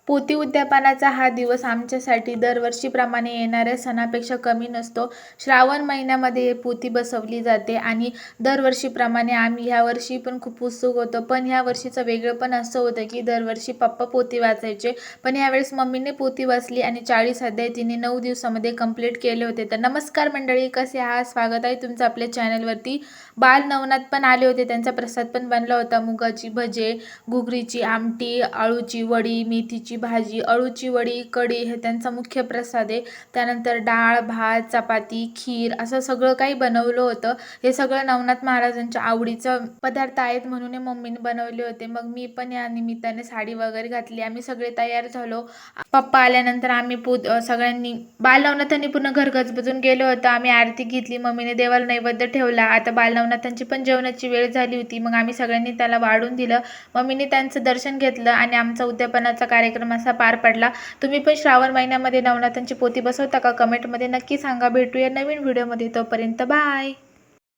पोती उद्यापनाचा हा दिवस आमच्यासाठी दरवर्षीप्रमाणे येणाऱ्या सणापेक्षा कमी नसतो. श्रावण महिन्यामध्ये पोती बसवली जाते आणि दरवर्षीप्रमाणे आम्ही ह्या वर्षी पण खूप उत्सुक होतो. पण ह्या वर्षीचं वेगळं पण असं होतं की दरवर्षी पप्पा पोती वाचायचे, पण यावेळेस मम्मीने पोती वाचली आणि 40 अध्याय तिने 9 दिवसामध्ये कंप्लीट केले होते. तर नमस्कार मंडळी, कसे आहात? स्वागत आहे तुमचं आपल्या चॅनलवरती. बाल नवनाथ पण आले होते, त्यांचा प्रसाद पण बनला होता. मुगाची भजे, घुगरीची आमटी, आळूची वडी, मेथीची भाजी, अळूची वडी, कढी हे त्यांचा मुख्य प्रसाद आहे. त्यानंतर डाळ, भात, चपाती, खीर असं सगळं काही बनवलं होतं. हे सगळं नवनाथ महाराजांच्या आवडीचं पदार्थ आहेत म्हणून मम्मीने बनवले होते. मग मी पण या निमित्ताने साडी वगैरे घातली. आम्ही सगळे तयार झालो. पप्पा आल्यानंतर आम्ही सगळ्यांनी बालनवनाथांनी पूर्ण घर गजबजून गेलो होतं. आम्ही आरती घेतली, मम्मीने देवाला नैवेद्य ठेवला. आता बालनवनाथांची पण जेवणाची वेळ झाली होती. मग आम्ही सगळ्यांनी त्याला वाढून दिलं. मम्मीने त्यांचं दर्शन घेतलं आणि आमचा उद्यापनाचा कार्यक्रम असा पार पडला. तुम्ही पण श्रावण महिन्यामध्ये नवनाथांची पोती बसवता का? कमेंटमध्ये नक्की सांगा. भेटूया नवीन व्हिडिओमध्ये, तोपर्यंत बाय.